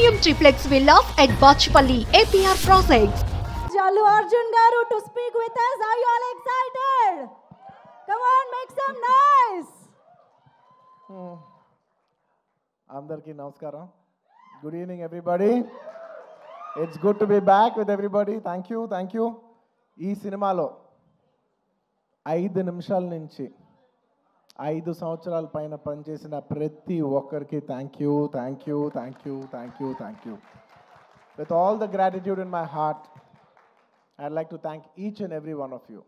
Premium triplex villas at Bachpalli, APR Projects. Allu Arjun garu to speak with us. Are you all excited? Come on, make some noise. Andarki namaskaram. Good evening, everybody. It's good to be back with everybody. Thank you, thank you. ఈ సినిమాలో 5 నిమిషాల నుంచి 5 సంవత్సరాల పైన పనిచేసిన ప్రతి ఒక్కరికి thank you, thank you, thank you, thank you, thank you. With all the gratitude in my heart, I'd like to thank each and every one of you.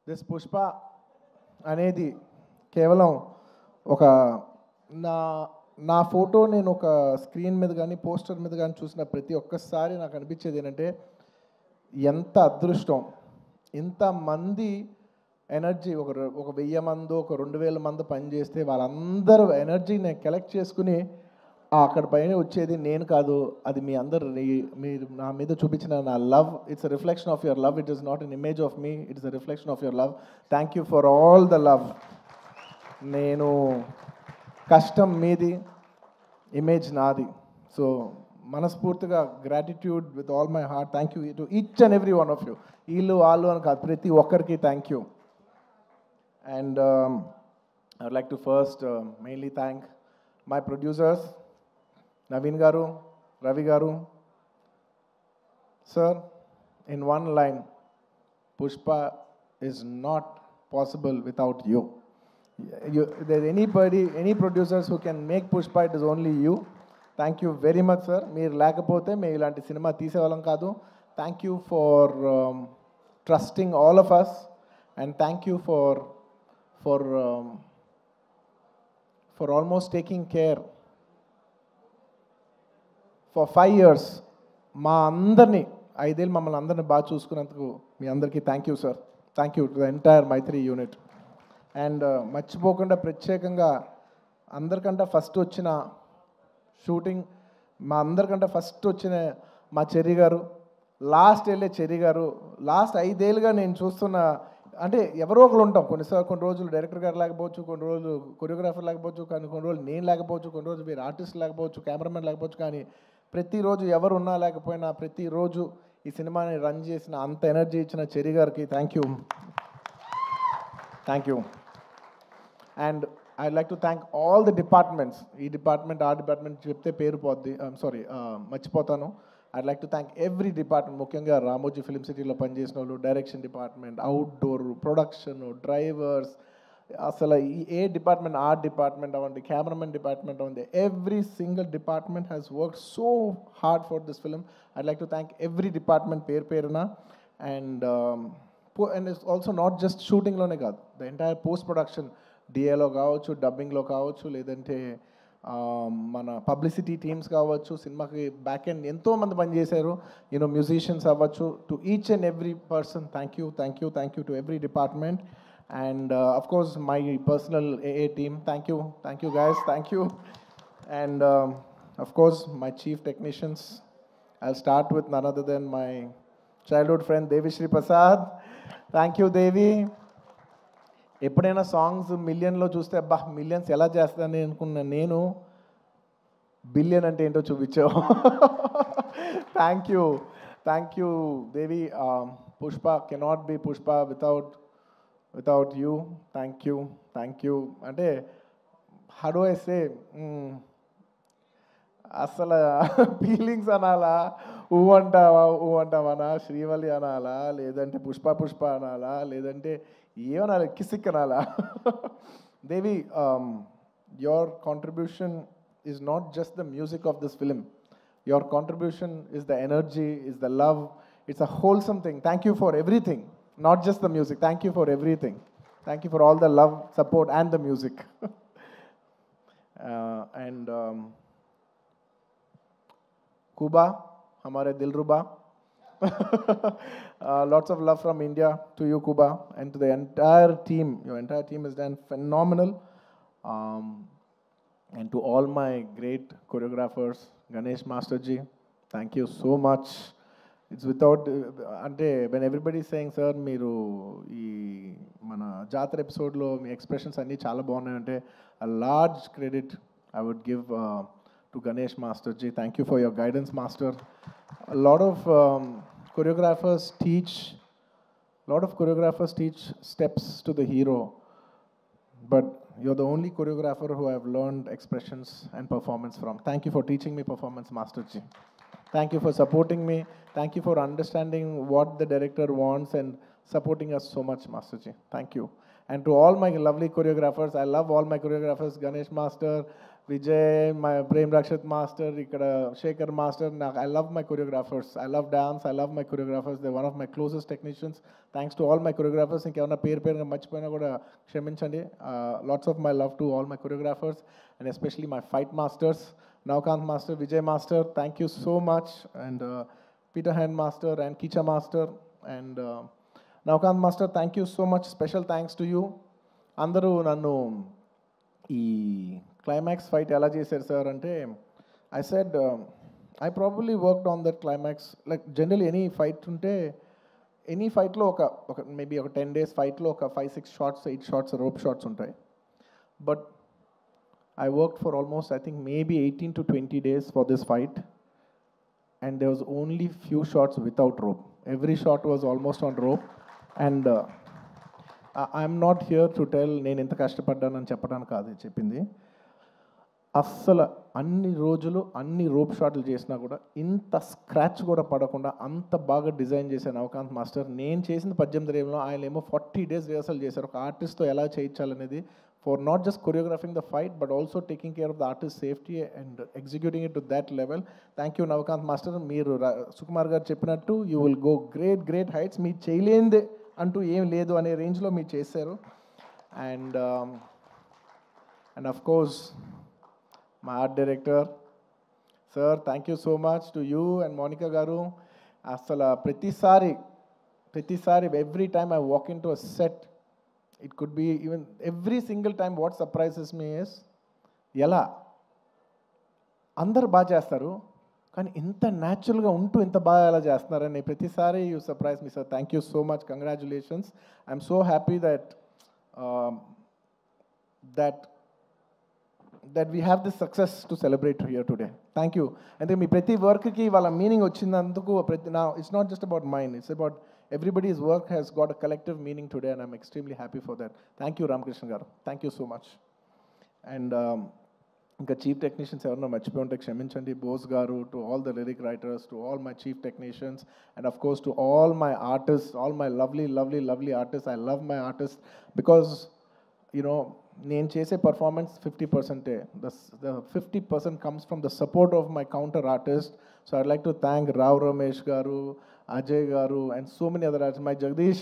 This Pushpa అనేది కేవలం ఒక నా ఫోటో నేను ఒక స్క్రీన్ మీద కానీ poster మీద కానీ చూసిన ప్రతి ఒక్కసారి నాకు అనిపించేది ఏంటంటే ఎంత అదృష్టం, ఇంతమంది ఎనర్జీ ఒక 1000 మంది ఒక 2000 మంది పనిచేస్తే వాళ్ళందరూ ఎనర్జీని కలెక్ట్ చేసుకుని అక్కడ పైన వచ్చేది నేను కాదు, అది మీ అందరు మీరు నా మీద చూపించిన నా love. It's a reflection of your love. It is not an image of me, it's a reflection of your love. Thank you for all the love. నేను కష్టం మీది, ఇమేజ్ నాది. సో మనస్ఫూర్తిగా gratitude with all my heart. Thank you to each and every one of you. వీళ్ళు వాళ్ళు అని కాదు, ప్రతి ఒక్కరికి thank you. And I would like to first mainly thank my producers Naveen గారు, రవి గారు. Sir, in one line, Pushpa is not possible without you. There's any producers who can make Pushpa, it is only you. Thank you very much, sir. మీరు లేకపోతే మేము ఇలాంటి సినిమా తీసేవాళ్ళం కాదు. Thank you for trusting all of us, and thank you for almost taking care for 5 years. మా అందరినీ 5 ఏళ్ళు మమ్మల్ని అందరినీ బాగా చూసుకున్నందుకు మీ అందరికీ thank you sir. Thank you to the entire Mythri unit. And మర్చిపోకుండా ప్రత్యేకంగా అందరికంటే ఫస్ట్ వచ్చిన షూటింగ్, మా అందరికంటే ఫస్ట్ వచ్చిన మా చెర్రీ గారు, లాస్ట్ వెళ్ళే చెర్రీ గారు. లాస్ట్ 5 ఏళ్ళుగా నేను చూస్తున్న, అంటే ఎవరో ఒకరు ఉంటాం, కొన్ని రోజులు డైరెక్టర్ గారు లేకపోవచ్చు, కొన్ని రోజులు కొరియోగ్రాఫర్ లేకపోవచ్చు, కానీ కొన్ని రోజులు నేను లేకపోవచ్చు, కొన్ని రోజులు మీరు ఆర్టిస్ట్ లేకపోవచ్చు, కెమెరామెన్ లేకపోవచ్చు, కానీ ప్రతిరోజు ఎవరు ఉన్నా లేకపోయినా ప్రతిరోజు ఈ సినిమాని రన్ చేసిన, అంత ఎనర్జీ ఇచ్చిన చెర్రీ గారికి thank you, thank you. And I like to thank all the departments. ఈ డిపార్ట్మెంట్ ఆ డిపార్ట్మెంట్ చెప్తే పేరు పోద్ది, సారీ మర్చిపోతాను. I'd like to thank every department, ముఖ్యంగా రామోజీ ఫిల్మ్ సిటీలో పనిచేసిన వాళ్ళు, direction department, outdoor production, drivers, అసలు ఏ డిపార్ట్మెంట్ ఆర్ట్ డిపార్ట్మెంట్ అవ్వండి, కెమెరామెన్ డిపార్ట్మెంట్ అవ్వండి, every single department has work so hard for this film. I'd like to thank every department పేరున. And it's also not just షూటింగ్లోనే కాదు, the entire post production, డిఏలో కావచ్చు, డబ్బింగ్లో కావచ్చు, లేదంటే మన పబ్లిసిటీ టీమ్స్ కావచ్చు, సినిమాకి బ్యాక్ ఎండ్ ఎంతోమంది పనిచేశారు, యూనో మ్యూజిషియన్స్ అవ్వచ్చు. To each and every person thank you, thank you, thank you to every department. And of course my personal AA team, thank you guys, thank you. And of course my chief technicians, I'll start with none other than my childhood friend Devi Shri Prasad. Thank you Devi. ఎప్పుడైనా songs మిలియన్లో చూస్తే అబ్బా millions ఎలా చేస్తానని అనుకున్నా, నేను billion అంటే ఏంటో చూపించావు. Thank you Devi. Pushpa cannot be Pushpa without you. Thank you. అంటే how do I say, అసలు ఫీలింగ్స్ అనాలా, ఊ అంటావనా, శ్రీవల్లి అనాలా, లేదంటే పుష్ప అనాలా, లేదంటే ఏమనాలి, కిసిక్ అనాలా. దేవి, your contribution is not just the music of this film. Your contribution is the energy, is the love. It's a wholesome thing. Thank you for everything. Not just the music. Thank you for everything. Thank you for all the love, support, and the music. And Kuba, hamare Dilruba. Lots of love from India to you, Kuba, and to the entire team. Your entire team has done phenomenal. And to all my great choreographers, Ganesh Masterji, thank you so much. It's without, అంటే when everybody is saying, sir మీరు ఈ మన జాతర ఎపిసోడ్లో మీ expressions అన్నీ చాలా బాగున్నాయంటే, a large credit I would give to Ganesh Master Ji. Thank you for your guidance, Master. A lot of choreographers teach steps to the hero, but you're the only choreographer who I've learned expressions and performance from. Thank you for teaching me performance, Master Ji. Thank you for supporting me. Thank you for understanding what the director wants and supporting us so much, Master Ji. Thank you. And to all my lovely choreographers, I love all my choreographers, Ganesh Master, Vijay, my Prem Rakshit Master, Ikkada Shekhar Master. I love my choreographers. I love dance. I love my choreographers. They're one of my closest technicians. Thanks to all my choreographers. ఇంకేమన్నా పేరుగా మర్చిపోయినా కూడా క్షమించండి. Lots of my love to all my choreographers and especially my fight masters. Navkant Master, Vijay Master, thank you so much. And Peter Hand Master and Kicha Master. And Navkant Master, thank you so much. Special thanks to you. అందరూ నన్ను ఈ climax fight ఎలా చేశారు sir అంటే I said I probably worked on that climax like general any fight ఉంటే any ఫైట్లో ఒక maybe ఒక 10 days ఫైట్లో ఒక 5-6 షాట్స్ 8 షాట్స్ రోప్ షాట్స్ ఉంటాయి but I worked for almost, I think, maybe 18 to 20 days for this fight. And there was only few shots without rope. Every shot was almost on rope. And I'm not here to tell నేను ఎంత కష్టపడ్డానని చెప్పడానికి కాదు చెప్పింది అస్సలు అన్ని రోజులు అన్ని rope షాట్లు చేసినా కూడా ఇంత స్క్రాచ్ కూడా పడకుండా అంత బాగా డిజైన్ చేశాను నవకాంత్ మాస్టర్ నేను చేసిన 18 ఏమో ఆయన ఏమో 40 days రిహర్సల్ చేశారు ఒక ఆర్టిస్ట్తో ఎలా చేయించాలనేది for not just choreographing the fight, but also taking care of the artist's safety and executing it to that level. Thank you, Navkant Master. Meer Sukumar garu cheppinattu, you will go great heights. Mee cheyalende antu em ledu ane range lo mee chesaru. And of course, my art director, sir, thank you so much to you and Monica garu. Asala pratisari, every time I walk into a set, it could be even every single time what surprises me is ఎలా అందరు బాగా చేస్తారు కానీ ఇంత న్యాచురల్గా ఉంటూ ఇంత బాగా ఎలా చేస్తున్నారని ప్రతిసారి you surprise me sir thank you so much congratulations I'm so happy that we have this success to celebrate here today. Thank you. And then మీ ప్రతి వర్క్కి వాళ్ళ మీనింగ్ వచ్చినందుకు now it's not just about mine, it's about everybody's work has got a collective meaning today and I'm extremely happy for that. Thank you Ramakrishna garu. Thank you so much. And ఇంకా chief technicians ఎవరన్నా మర్చిపోయి ఉంటే క్షమించండి బోస్ గారు to all the lyric writers to all my chief technicians and of course to all my artist all my lovely artist I love my artist because you know నేను చేసే performance 50%. The 50% comes from the support of my counter artist. So I'd like to thank Rao Ramesh garu, Ajay garu, and so many other artists. My Jagdish,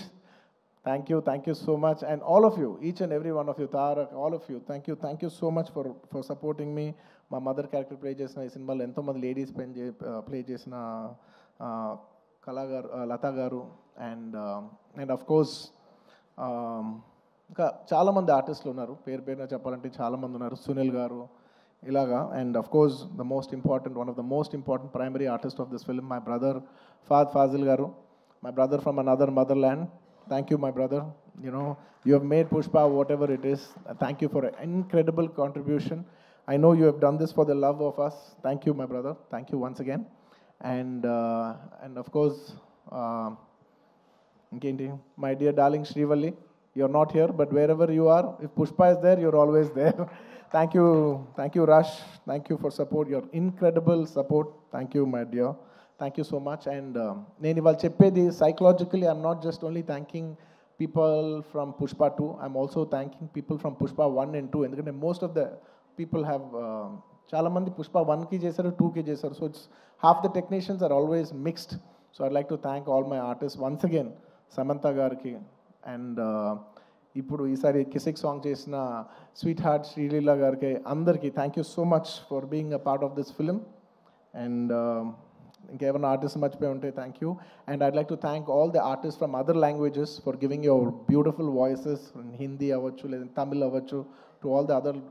thank you so much. And all of you, each and every one of you, Tarak, all of you, thank you so much for supporting me. My mother character play chesina ee cinema lo entho mandi ladies play chesina Kala garu, Lata garu, and of course ఇంకా చాలామంది ఆర్టిస్టులు ఉన్నారు పేరున చెప్పాలంటే చాలామంది ఉన్నారు సునీల్ గారు ఇలాగా and of course one of the most important primary artist of this film my brother Faasil garu my brother from another motherland thank you my brother you have made Pushpa whatever it is. Thank you for an incredible contribution. I know you have done this for the love of us. Thank you my brother, thank you once again. And of course my dear darling Srivalli, you're not here, but wherever you are, if Pushpa is there, you're always there. Thank you Rush, thank you for support, your incredible support. Thank you my dear, thank you so much. And నేను ఇవాళ చెప్పేది psychologically I'm not just only thanking people from Pushpa 2, I'm also thanking people from Pushpa 1 and 2 ఎందుకంటే most of the people have చాలా మంది Pushpa 1కి చేశారు 2కి చేశారు, so it's half the technicians are always mixed. So I'd like to thank all my artists once again, Samantha గారికి and ఇప్పుడు ఈసారి కిసిక్ సాంగ్ చేసిన స్వీట్ హార్ట్ శ్రీలీల గారికి అందరికీ thank you so much for being a part of this film. And ఇంకేమైనా artist మర్చిపోయి ఉంటే thank you. And I'd like to thank all the artist from other languages for giving your beautiful voices, Hindi అవ్వచ్చు లేదా తమిళ్ అవ్వచ్చు, to all the other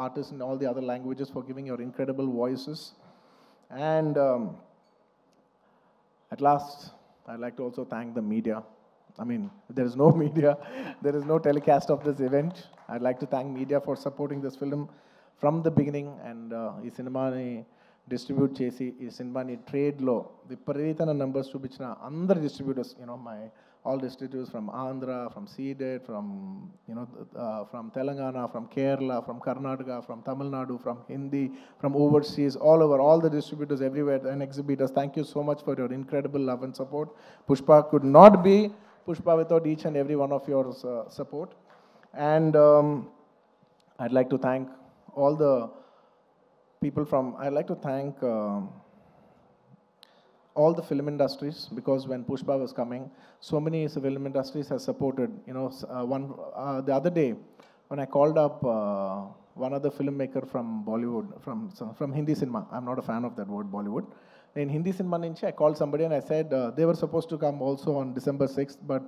artist in all the other languages for giving your incredible voices. And at last I'd like to also thank the media. I mean, there is no media, there is no telecast of this event. I'd like to thank media for supporting this film from the beginning. And ee cinema ni distribute చేసి ఈ సినిమాని ట్రేడ్లో విపరీతమైన numbers చూపించిన అందరు distributors, my all distributors from Andhra, from Seeded, from from Telangana, from Kerala, from Karnataka, from Tamil Nadu, from Hindi, from overseas, all over, all the distributors everywhere and exhibitors. Thank you so much for your incredible love and support. Pushpa could not be Pushpa without each and every one of your support. And I'd like to thank all the people from. I'd like to thank. All the film industries, because when Pushpa was coming, so many film industries have supported. The other day when I called up one other filmmaker from Bollywood, from Hindi cinema. I'm not a fan of that word Bollywood. In Hindi cinema nunchi I called somebody and I said they were supposed to come also on December 6th, but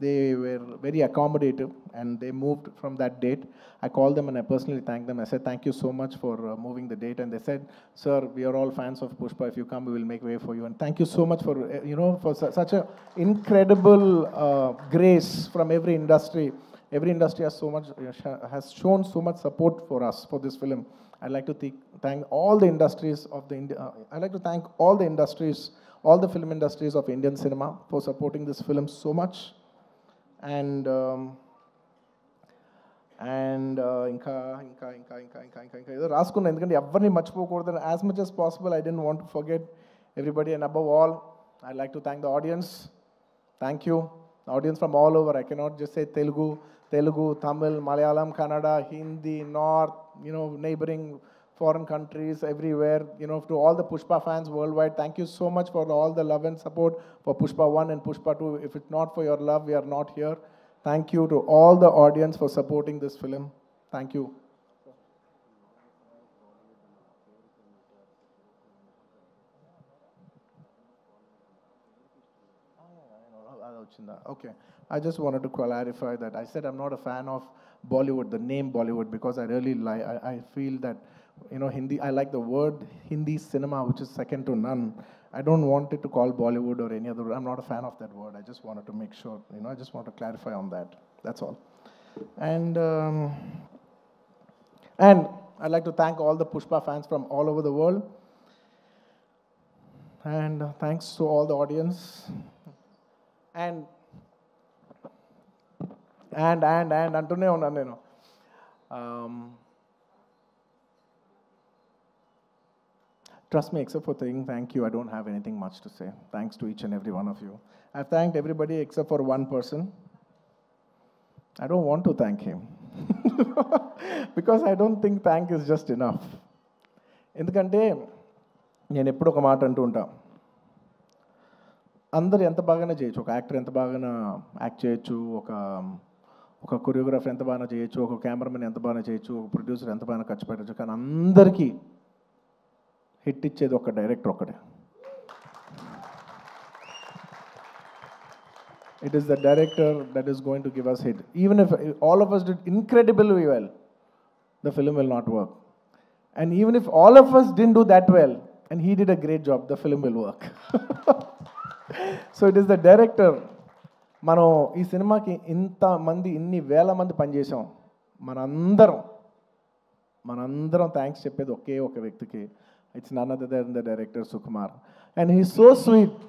they were very accommodative and they moved from that date. I called them and I personally thanked them. I said, thank you so much for moving the date. And they said, sir, we are all fans of Pushpa. If you come, we will make way for you. And thank you so much for, for such a incredible grace from every industry. Every industry has shown so much support for us, for this film. I'd like to thank all the industries of I'd like to thank all the industries, all the film industries of Indian cinema for supporting this film so much. And ఇంకా ఏదో రాసుకున్నాను, ఎందుకంటే ఎవరిని మర్చిపోకూడదు. As much as possible I didn't want to forget everybody, and above all I'd like to thank the audience. Thank you, the audience from all over. I cannot just say Telugu, Tamil, Malayalam, Kannada, Hindi, North, neighboring foreign countries, everywhere, to all the Pushpa fans worldwide, thank you so much for all the love and support for Pushpa 1 and Pushpa 2. If it's not for your love, we are not here. Thank you to all the audience for supporting this film. Thank you. Okay. I just wanted to clarify that. I said I'm not a fan of Bollywood, the name Bollywood, because I really I feel that Hindi, I like the word Hindi cinema, which is second to none. I don't want it to call Bollywood or any other. I'm not a fan of that word. I just wanted to make sure, I just want to clarify on that. That's all. And I'd like to thank all the Pushpa fans from all over the world. And thanks to all the audience. And అంటూనే ఉన్నాను నేను. Trust me, except for saying thank you, I don't have anything much to say. Thanks to each and every one of you. I've thanked everybody except for one person. I don't want to thank him. Because I don't think thank is just enough. ఎందుకంటే నేను ఎప్పుడు ఒక మాట అంటూ ఉంటా, అందరు ఎంత బాగానే చేయొచ్చు, ఒక యాక్టర్ ఎంత బాగానే యాక్ట్ చేయొచ్చు, ఒక కొరియోగ్రాఫర్ ఎంత బాగా చేయొచ్చు, ఒక కెమెరామెన్ ఎంత బాగా చేయొచ్చు, ఒక ప్రొడ్యూసర్ ఎంత బాగా ఖర్చు పెట్టచ్చు, కానీ అందరికీ హిట్ ఇచ్చేది ఒక డైరెక్టర్ ఒక్కడే. It is the director that is going to give us hit. Even if all of us did incredibly well, the film will not work. And even if all of us didn't do that well, and he did a great job, the film will work. So it is the director. మనం ఈ సినిమాకి ఇన్ని వేల మంది పనిచేసాం. మనందరం thanks చెప్పేది ఒకే ఒక వ్యక్తికి. It's none other then the director Sukumar. And he so sweet.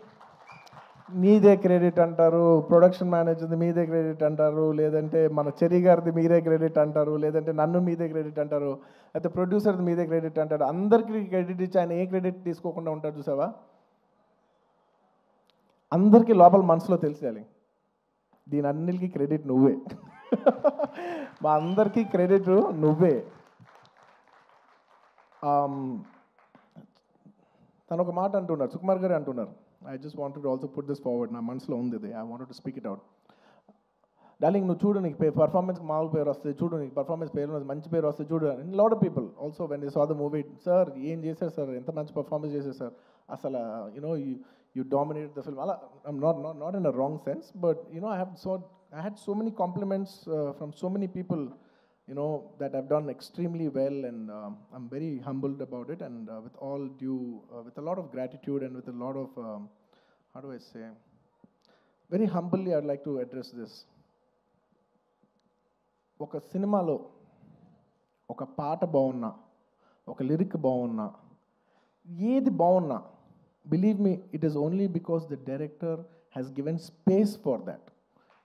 మీదే క్రెడిట్ అంటారు, ప్రొడక్షన్ మేనేజర్ది మీదే క్రెడిట్ అంటారు, లేదంటే మన చెరి గారిది మీదే క్రెడిట్ అంటారు, లేదంటే నన్ను మీదే క్రెడిట్ అంటారు, అయితే ప్రొడ్యూసర్ది మీదే క్రెడిట్ అంటారు. అందరికీ క్రెడిట్ ఇచ్చి ఆయన ఏ క్రెడిట్ తీసుకోకుండా ఉంటాడు చూసావా. అందరికీ లోపల మనసులో తెలిసేయాలి, దీని అన్నిటికీ క్రెడిట్ నువ్వే. మా అందరికీ క్రెడిట్ నువ్వే. తను ఒక మాట అంటున్నారు, సుకుమార్ గారు అంటున్నారు. I just wanted to also put this forward. నా మనసులో ఉంది ఇది. I wanted to speak it out. Darling, నువ్వు చూడు, నీకు పర్ఫార్మెన్స్కి మామూలు పేరు వస్తుంది, చూడు నీకు పర్ఫార్మెన్స్ పేరు మంచి పేరు వస్తుంది, చూడు. And lot of people also when they saw the movie, sir ఏం చేశారు సార్, ఎంత మంచి పర్ఫార్మెన్స్ చేశారు సార్, అసలు you dominated the film. I'm not in a wrong sense, but I had so many compliments from so many people, that I've done extremely well, and I'm very humbled about it, and with all due, with a lot of gratitude and with a lot of, how do I say, very humbly I'd like to address this. ఒక సినిమాలో ఒక పాట బాగున్నా, ఒక lyric బాగున్నా, ఏది బాగున్నా, believe me, it is only because the director has given space for that.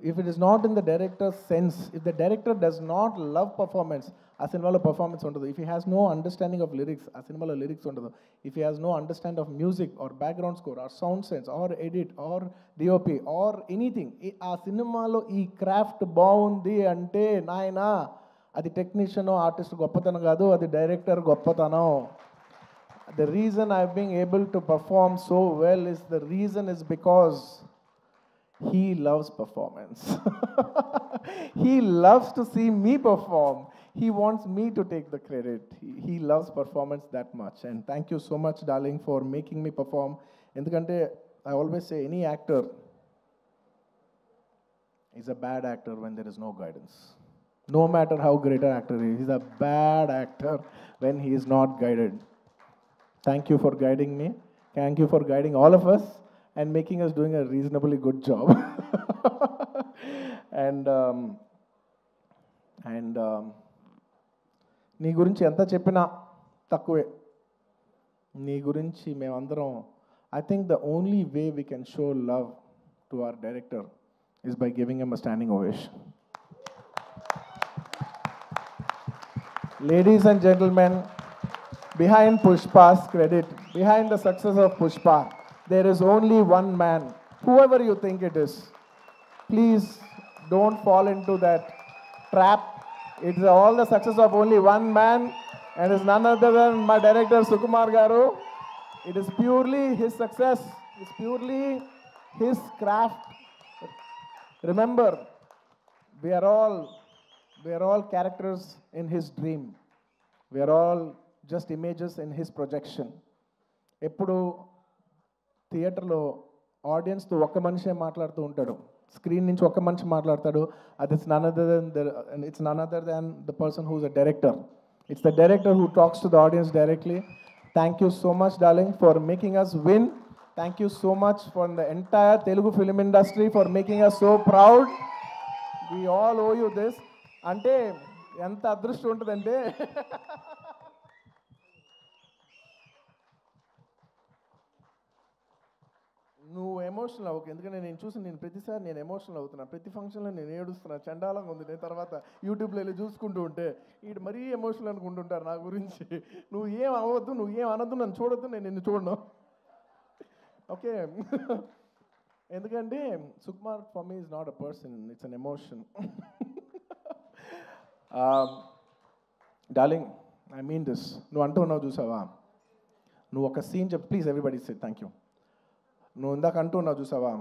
If it is not in the director's sense, if the director does not love performance, ఆ సినిమాలో పర్ఫార్మెన్స్ ఉండదు. If he has no understanding of lyrics, ఆ సినిమాలో lyrics ఉండదు. If he has no understanding of music or background score or sound sense or edit or DOP or anything, ఆ సినిమాలో ఈ craft బాగుంది అంటే నాయనా అది టెక్నీషియన్ ఆర్టిస్ట్ గొప్పతనం కాదు, అది డైరెక్టర్ గొప్పతనం. The reason I've been able to perform so well is because he loves performance. He loves to see me perform. He wants me to take the credit. He loves performance that much. And thank you so much, darling, for making me perform. Endukante I always say any actor is a bad actor when there is no guidance. No matter how great an actor is, he's a bad actor when he is not guided. Thank you for guiding me. Thank you for guiding all of us and making us doing a reasonably good job. and నీ గురించి ఎంత చెప్పినా తక్కువే. నీ గురించి మేమందరం, I think the only way we can show love to our director is by giving him a standing ovation. Ladies and gentlemen, behind Pushpa's credit, behind the success of Pushpa, there is only one man, whoever you think it is. Please don't fall into that trap. It's all the success of only one man, and it's none other than my director Sukumar Garu. It is purely his success. It's purely his craft. Remember, we are all characters in his dream. We are all just images in his projection. ఎప్పుడు థియేటర్లో ఆడియన్స్తో ఒక్క మనిషే మాట్లాడుతూ ఉంటాడు, screen నుంచి ఒక్క మనిషి మాట్లాడతాడు. అది it's none other than the person who is a director. It's the director who talks to the audience directly. Thank you so much darling for making us win. Thank you so much for the entire Telugu film industry for making us so proud. We all owe you this. అంటే ఎంత అదృష్టం ఉంటుందంటే నువ్వు emotional అవ్వకు. ఎందుకంటే నేను ప్రతిసారి నేను ఎమోషనల్ అవుతున్నా. ప్రతి ఫంక్షన్లో నేను ఏడుస్తున్నా, చండాలంగా ఉంది. నేను తర్వాత యూట్యూబ్లో వెళ్ళి చూసుకుంటూ ఉంటే వీడు మరీ ఎమోషనల్ అనుకుంటుంటారు నా గురించి. నువ్వు ఏం అవ్వద్దు, నువ్వు ఏం అనద్దు, నన్ను చూడొద్దు, నేను నిన్ను చూడను. ఓకే, ఎందుకంటే Sukumar for me is not a person, it's an emotion. Darling, I mean this. నువ్వు అంటున్నావు చూసావా, నువ్వు ఒక సీన్ చెప్పు. Please everybody say thank you. నువ్వు ఇందాక అంటున్నావు చూసావా,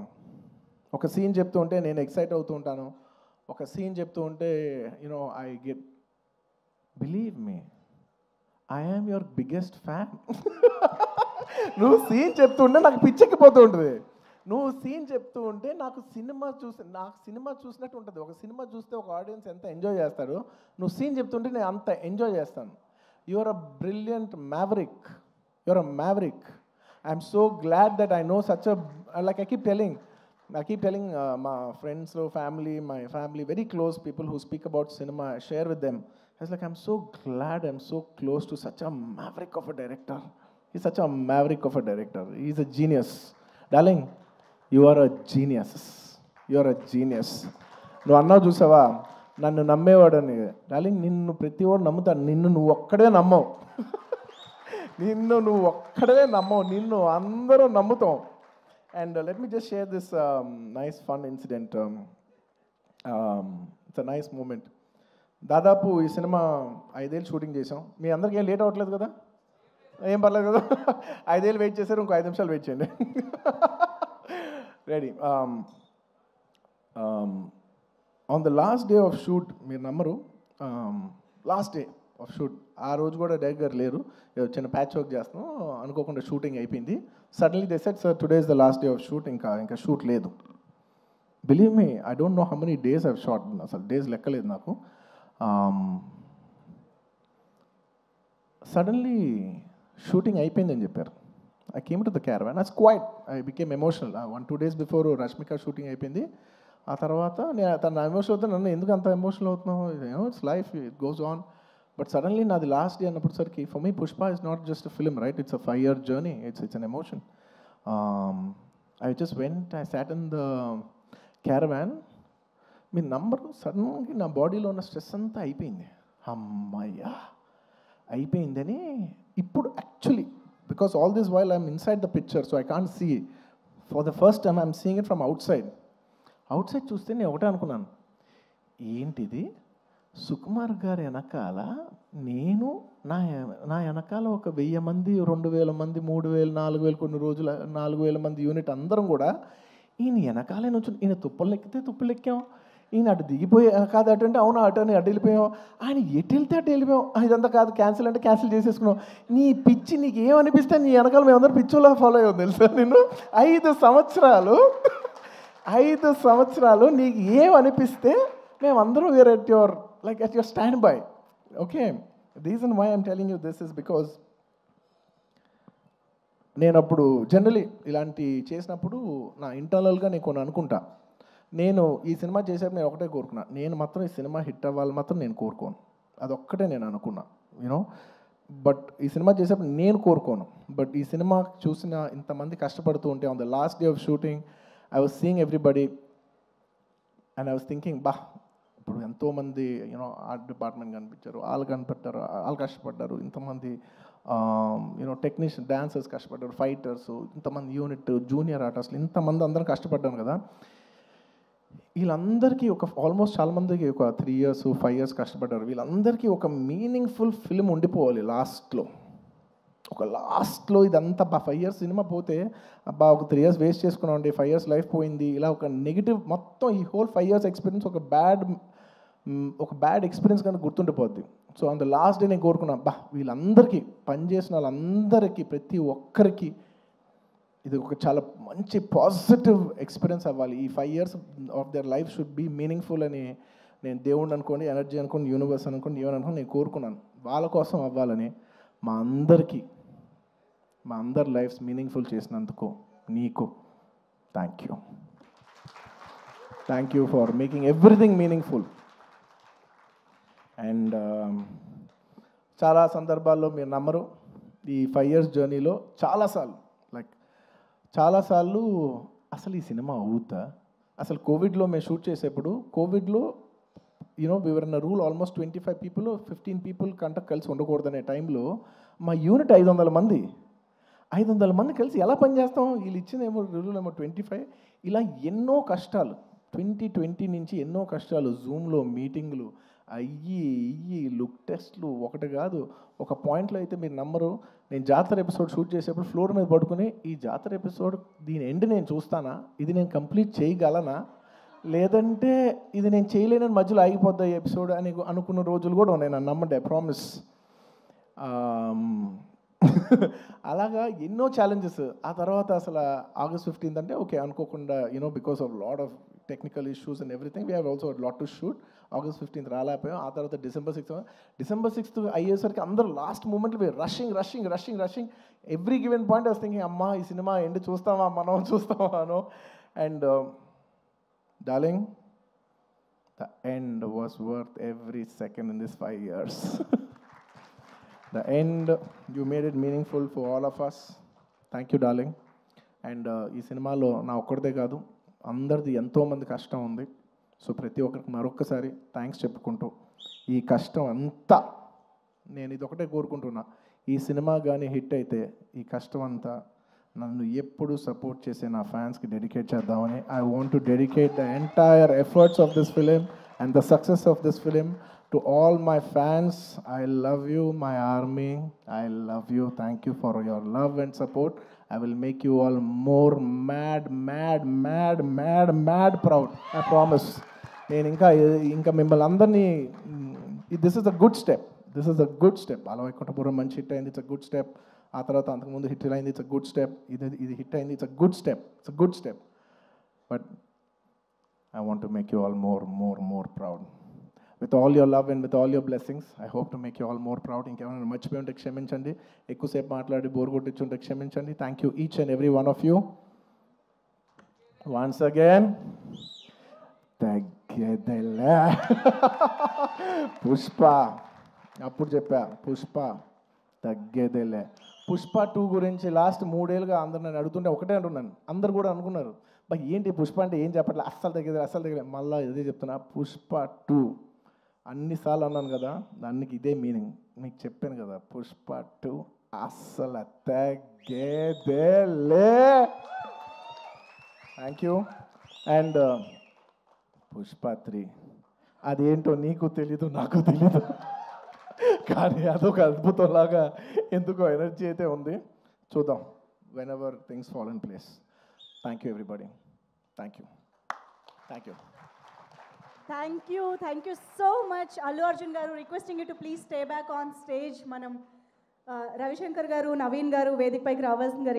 ఒక సీన్ చెప్తూ ఉంటే నేను ఎక్సైట్ అవుతూ ఉంటాను. ఒక సీన్ చెప్తూ ఉంటే you know I get, believe me, I am your biggest fan. నువ్వు సీన్ చెప్తుంటే నాకు పిచ్చెక్కిపోతూ ఉంటుంది. నువ్వు సీన్ చెప్తూ ఉంటే నాకు సినిమా చూసినట్టు ఉంటుంది. ఒక సినిమా చూస్తే ఒక ఆడియన్స్ ఎంత ఎంజాయ్ చేస్తాడో, నువ్వు సీన్ చెప్తుంటే నేను అంత ఎంజాయ్ చేస్తాను. You are a brilliant maverick. You are a maverick. I'm so glad that I know such a, like I keep telling my friends, my family, very close people who speak about cinema, I share with them. I was like, I'm so glad I'm so close to such a maverick of a director. He's such a maverick of a director. He's a genius. Darling, you are a genius. You are a genius. నువ్వు అన్నావు చూసావా, నన్ను నమ్మేవాడని. Darling, నిన్ను ప్రతి వాడు నమ్ముతాను, నిన్ను నువ్వు ఒక్కడే నమ్మవు. నిన్ను నువ్వు ఒక్కడే నమ్మవు, నిన్ను అందరూ నమ్ముతాం. And let me just share this nice fun incident. It's a nice moment. దాదాపు ఈ సినిమా 5 ఏళ్ళు షూటింగ్ చేసాం. మీ అందరికీ ఏం లేట్ అవ్వట్లేదు కదా, ఏం పర్లేదు కదా. 5 ఏళ్ళు వెయిట్ చేశారు, ఇంకో 5 నిమిషాలు వెయిట్ చేయండి. Ready. On the last day of shoot, మీరు నమ్మరు, లాస్ట్ డే ఆఫ్ షూట్, ఆ రోజు కూడా డైరెక్టర్ గారు లేరు, చిన్న ప్యాచ్ వర్క్ చేస్తున్నాం, అనుకోకుండా షూటింగ్ అయిపోయింది. Suddenly they said, sir today is the last day of shoot, ఇంకా షూట్ లేదు. Believe me, I don't know how many days I've shot, అసలు డేస్ లెక్కలేదు నాకు. సడన్లీ షూటింగ్ అయిపోయిందని చెప్పారు. I came to the caravan, I was quite, I became emotional. 1-2 days before Rashmika shooting అయిపోయింది. ఆ తర్వాత నేను తన ఎమోషనల్ అవుతాను, నన్ను ఎందుకు అంత ఎమోషనల్ అవుతున్నావు, it's life, it goes on. But suddenly నాది లాస్ట్ డే అన్నప్పటిసరికి for me Pushpa is not just a film, right? It's a 5-year journey, it's an emotion. I just went, I sat in the caravan. మీ number సడన్గా నా బాడీలో ఉన్న stress అంతా అయిపోయింది. అమ్మయ్యా అయిపోయిందని ఇప్పుడు actually, because all this while I'm inside the picture, so I can't see. For the first time I'm seeing it from outside చూస్తే నేను ఒకటే అనుకున్నాను, ఏంటిది సుకుమార్ గారి వెనకాల నేను నా వెనకాల ఒక 1000 మంది, 2000 మంది, 3000, 4000, కొన్ని రోజులు 4000 మంది యూనిట్ అందరం కూడా ఈయన వెనకాలే నుంచి, ఈయన తుప్పలు ఎక్కితే తుప్పలు ఎక్కాం, ఈయన అటు దిగిపోయి కాదు అటు అంటే అవును అటు అని అటు వెళ్ళిపోయాం, ఆయన ఎటు వెళ్తే అటు వెళ్ళిపోయాం, ఇదంతా కాదు క్యాన్సిల్ అంటే క్యాన్సిల్ చేసేసుకున్నాం. నీ పిచ్చి నీకు ఏమనిపిస్తే నీ వెనకాల మేమందరం పిచ్చోలా ఫాలో అయ్యాం తెలుసా. నేను 5 సంవత్సరాలు నీకు ఏమనిపిస్తే మేమందరం were at your at your standby. Okay, the reason why I'm telling you this is because నేను అప్పుడు జనరలీ ఇలాంటి చేసినప్పుడు నా ఇంటర్నల్గా నేను కొన్ని అనుకుంటా. నేను ఈ సినిమా చేసేప్పుడు నేను ఒకటే కోరుకున్నా, నేను మాత్రం ఈ సినిమా హిట్ అవ్వాలి మాత్రం నేను కోరుకోను, అదొక్కటే నేను అనుకున్నా, యూనో. బట్ ఈ సినిమా చేసేప్పుడు నేను కోరుకోను. బట్ ఈ సినిమా చూసిన ఇంతమంది కష్టపడుతూ ఉంటే on the last day of shooting I was seeing everybody and I was thinking, ఇప్పుడు ఎంతోమంది యూనో ఆర్ట్ డిపార్ట్మెంట్ కనిపించారు, వాళ్ళు కనిపెట్టారు, వాళ్ళు కష్టపడ్డారు, ఇంతమంది యూనో టెక్నీషియన్, డాన్సర్స్ కష్టపడ్డారు, ఫైటర్స్, ఇంతమంది యూనిట్, జూనియర్ ఆర్టిస్టులు, ఇంతమంది అందరం కష్టపడ్డాను కదా. వీళ్ళందరికీ ఆల్మోస్ట్ చాలామందికి ఒక 3 years 5 years కష్టపడ్డారు. వీళ్ళందరికీ ఒక మీనింగ్ఫుల్ ఫిల్మ్ ఉండిపోవాలి లాస్ట్లో ఇదంతా 5 years సినిమా పోతే ఒక 3 years వేస్ట్ చేసుకున్నాం అండి, 5 years లైఫ్ పోయింది, ఇలా ఒక నెగిటివ్ మొత్తం ఈ హోల్ 5 years ఎక్స్పీరియన్స్ ఒక బ్యాడ్ ఎక్స్పీరియన్స్ కానీ గుర్తుండిపోద్ది. So on the last day నేను కోరుకున్నా, వీళ్ళందరికీ పనిచేసిన వాళ్ళందరికీ ప్రతి ఒక్కరికి ఇది ఒక చాలా మంచి పాజిటివ్ ఎక్స్పీరియన్స్ అవ్వాలి, ఈ 5 years of their life should be meaningful అని నేను దేవుడిని అనుకోండి, ఎనర్జీ అనుకోండి, యూనివర్స్ అనుకోండి, ఏమని అనుకోండి నేను కోరుకున్నాను. వాళ్ళ కోసం అవ్వాలని మా అందరి లైఫ్స్ మీనింగ్ఫుల్ చేసినందుకు నీకు thank you for making everything meaningful. And చాలా సందర్భాల్లో మీరు నమ్మరు, ఈ 5 years జర్నీలో చాలాసార్లు అసలు ఈ సినిమా అవుతా, అసలు కోవిడ్లో మేము షూట్ చేసేప్పుడు కోవిడ్లో you know we were in rule almost 25 people 15 people కంట కలిసి ఉండకూడదనే టైంలో మా యూనిట్ 500 మంది కలిసి ఎలా పనిచేస్తాం, వీళ్ళు ఇచ్చిందేమో రూల్ ఏమో 25. ఇలా ఎన్నో కష్టాలు 2020 నుంచి ఎన్నో కష్టాలు, జూమ్లో మీటింగ్లు అయ్యి లుక్ టెస్ట్లు ఒకటి కాదు. ఒక పాయింట్లో అయితే మీరు నమ్మరు, నేను జాతర ఎపిసోడ్ షూట్ చేసేప్పుడు ఫ్లోర్ మీద పడుకుని ఈ జాతర ఎపిసోడ్ దీని ఎండ్ నేను చూస్తానా, ఇది నేను కంప్లీట్ చేయగలనా, లేదంటే ఇది నేను చేయలేనని మధ్యలో ఆగిపోద్దా ఈ ఎపిసోడ్ అని అనుకున్న రోజులు కూడా ఉన్నాయి, నన్ను నమ్మండి, ఐ ప్రామిస్. అలాగా ఎన్నో ఛాలెంజెస్. ఆ తర్వాత అసలు August 15th అంటే ఓకే అనుకోకుండా you know because of lot of technical issues and everything we have also lot to shoot. August 15th రాలేకపోయాం. ఆ తర్వాత December 6th అయ్యేసరికి అందరూ లాస్ట్ మూమెంట్లో rushing every given point I was thinking, అమ్మా ఈ సినిమా ఎండ్ చూస్తామా అనో. And darling, the end was worth every second in this 5 years. The end, you made it meaningful for all of us. Thank you, darling. And ఈ సినిమాలో నా ఒక్కడిదే కాదు, అందరిది ఎంతోమంది కష్టం ఉంది. సో ప్రతి ఒక్కరికి మరొక్కసారి థ్యాంక్స్ చెప్పుకుంటూ, ఈ కష్టం అంతా నేను ఇది ఒకటే కోరుకుంటున్నా, ఈ సినిమా కానీ హిట్ అయితే ఈ కష్టం అంతా నన్ను ఎప్పుడు సపోర్ట్ చేసే నా ఫ్యాన్స్కి డెడికేట్ చేద్దామని. I want to dedicate the entire efforts of this film and the success of this film to all my fans. I love you my army, I love you. Thank you for your love and support. I will make you all more mad proud. I promise. నేను ఇంకా మిమ్మల్ని అందరినీ, this is a good step. అలా వైకుంఠపురం మంచి hit అయింది, it's a good step. ఆ తర్వాత అంతకుముందు హిట్ అయింది, ఇట్స్ అ గుడ్ స్టెప్. ఇది హిట్ అయింది, it's a good step. But I want to make you all more proud. With all your love and with all your blessings, I hope to make you all more proud. ఇంకేమైనా మర్చిపోయి ఉంటే క్షమించండి, ఎక్కువసేపు మాట్లాడి bore కొట్టించుంటే క్షమించండి. Thank you each and every one of you. Once again తగ్గేదెలా పుష్ప, అప్పుడు చెప్పా పుష్ప తగ్గేదేలే. పుష్ప 2 గురించి లాస్ట్ 3 ఏళ్ళుగా అందరు నన్ను అడుగుతుంటే ఒకటే అంటున్నాను. అందరు కూడా అనుకున్నారు బా ఏంటి పుష్ప అంటే ఏం చెప్పట్లే, అస్సలు తగ్గేది మళ్ళీ ఇదే చెప్తున్నా. పుష్ప 2 అన్నిసార్లు అన్నాను కదా, దానికి ఇదే మీనింగ్. మీకు చెప్పాను కదా, పుష్ప 2 అస్సలు తగ్గేదేలే. Thank you. అండ్ పుష్ప 3 అదేంటో నీకు తెలీదు, నాకు తెలీదు, కానీ అదొక అద్భుతంలాగా ఎందుకో ఎనర్జీ అయితే ఉంది. చూద్దాం, when ever things fall in place. Thank you everybody. Thank you. Thank you. Thank you so much. Allu Arjun garu, requesting you to please stay back on stage. Manam Ravi Shankar garu, Naveen garu, Vedik paiki రావాల్సిందిగా